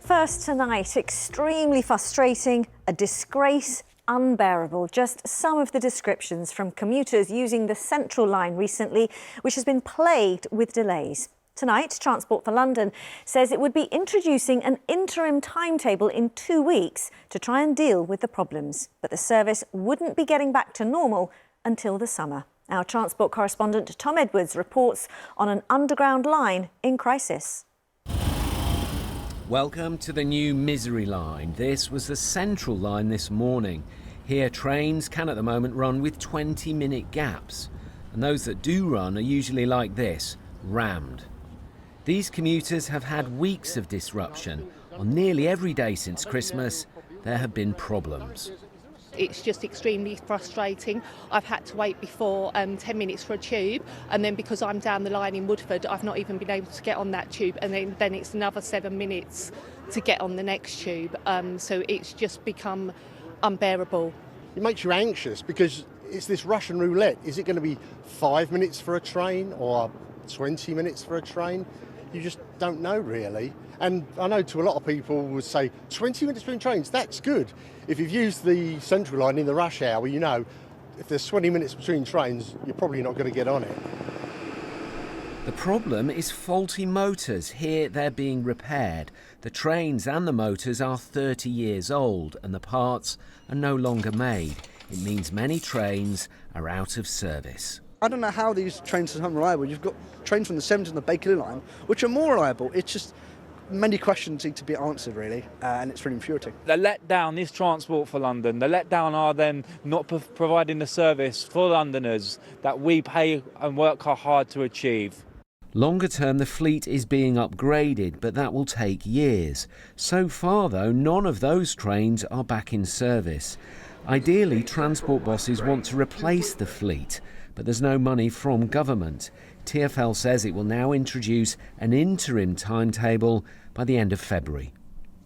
First tonight, extremely frustrating, a disgrace, unbearable. Just some of the descriptions from commuters using the Central line recently, which has been plagued with delays. Tonight, Transport for London says it would be introducing an interim timetable in 2 weeks to try and deal with the problems. But the service wouldn't be getting back to normal until the summer. Our transport correspondent Tom Edwards reports on an underground line in crisis. Welcome to the new Misery line. This was the Central line this morning. Here trains can at the moment run with 20-minute gaps. And those that do run are usually like this, rammed. These commuters have had weeks of disruption. On nearly every day since Christmas, there have been problems. It's just extremely frustrating. I've had to wait before 10 minutes for a tube, and then because I'm down the line in Woodford, I've not even been able to get on that tube, and then it's another 7 minutes to get on the next tube. So it's just become unbearable. It makes you anxious because it's this Russian roulette. Is it going to be 5 minutes for a train or 20 minutes for a train? You just don't know really. And I know to a lot of people would say 20 minutes between trains, that's good. If you've used the Central line in the rush hour, you know if there's 20 minutes between trains, you're probably not going to get on it. The problem is faulty motors. Here they're being repaired. The trains and the motors are 30 years old and the parts are no longer made. It means many trains are out of service. I don't know how these trains are unreliable. You've got trains from the 70s on the Bakerloo line, which are more reliable. It's just many questions need to be answered, really, and it's really infuriating. The letdown is Transport for London. The letdown are then not providing the service for Londoners that we pay and work hard to achieve. Longer term, the fleet is being upgraded, but that will take years. So far, though, none of those trains are back in service. Ideally, transport bosses want to replace the fleet, but there's no money from government. TfL says it will now introduce an interim timetable by the end of February.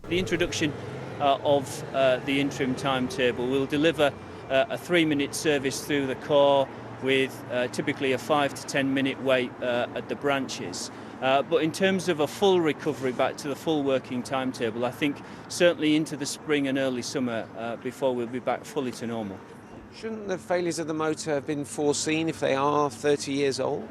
The introduction of the interim timetable will deliver a 3-minute service through the core with typically a 5 to 10 minute wait at the branches. But in terms of a full recovery back to the full working timetable, I think certainly into the spring and early summer before we'll be back fully to normal. Shouldn't the failures of the motor have been foreseen if they are 30 years old?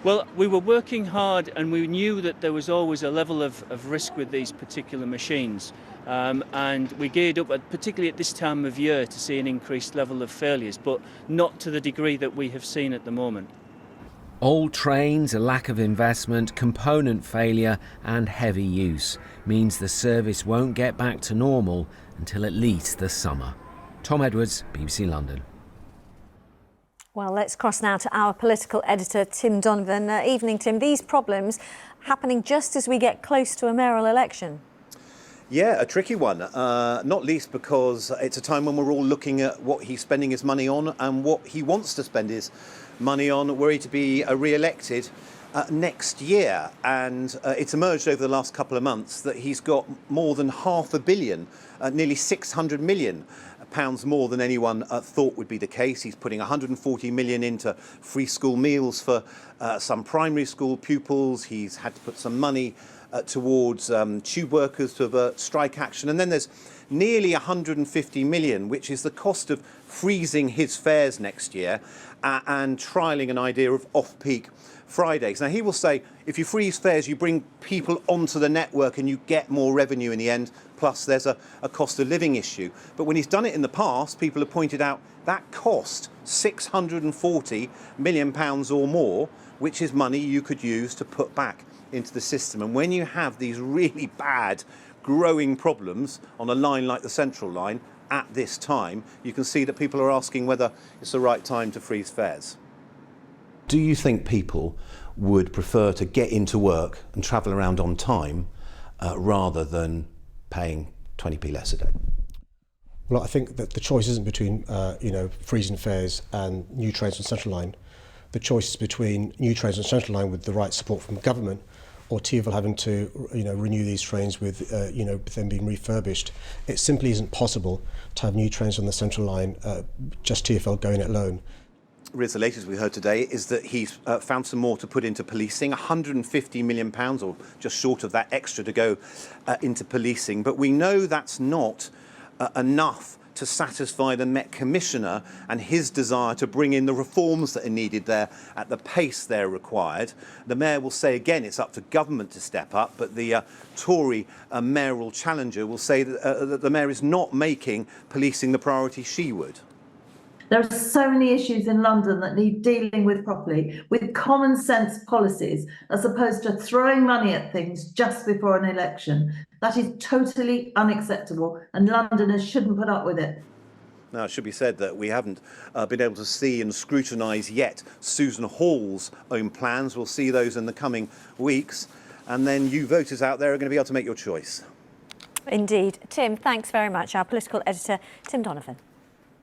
Well, we were working hard and we knew that there was always a level of risk with these particular machines. And we geared up, particularly at this time of year, to see an increased level of failures, but not to the degree that we have seen at the moment. Old trains, a lack of investment, component failure and heavy use means the service won't get back to normal until at least the summer. Tom Edwards, BBC London. Well, let's cross now to our political editor, Tim Donovan. Evening, Tim. These problems happening just as we get close to a mayoral election. Yeah, a tricky one, not least because it's a time when we're all looking at what he's spending his money on and what he wants to spend his money on were he to be re-elected next year. And it's emerged over the last couple of months that he's got more than £500 million, nearly £600 million more than anyone thought would be the case. He's putting 140 million into free school meals for some primary school pupils. He's had to put some money towards tube workers to avert strike action. And then there's nearly 150 million, which is the cost of freezing his fares next year and trialling an idea of off-peak Fridays. Now, he will say, if you freeze fares, you bring people onto the network and you get more revenue in the end, plus there's a cost of living issue. But when he's done it in the past, people have pointed out that cost £640 million or more, which is money you could use to put back into the system. And when you have these really bad growing problems on a line like the Central line at this time, you can see that people are asking whether it's the right time to freeze fares. Do you think people would prefer to get into work and travel around on time rather than paying 20p less a day? Well, I think that the choice isn't between freezing fares and new trains on Central line. The choice is between new trains on Central line with the right support from government, or TfL having to renew these trains with them being refurbished. It simply isn't possible to have new trains on the Central line, just TfL going it alone. Riz-Elated, as we heard today, is that he's found some more to put into policing, £150 million, or just short of that extra to go into policing. But we know that's not enough to satisfy the Met Commissioner and his desire to bring in the reforms that are needed there at the pace they're required. The Mayor will say again it's up to government to step up, but the Tory mayoral challenger will say that the Mayor is not making policing the priority she would. There are so many issues in London that need dealing with properly, with common sense policies, as opposed to throwing money at things just before an election. That is totally unacceptable, and Londoners shouldn't put up with it. Now, it should be said that we haven't been able to see and scrutinise yet Susan Hall's own plans. We'll see those in the coming weeks, and then you voters out there are going to be able to make your choice. Indeed. Tim, thanks very much. Our political editor, Tim Donovan.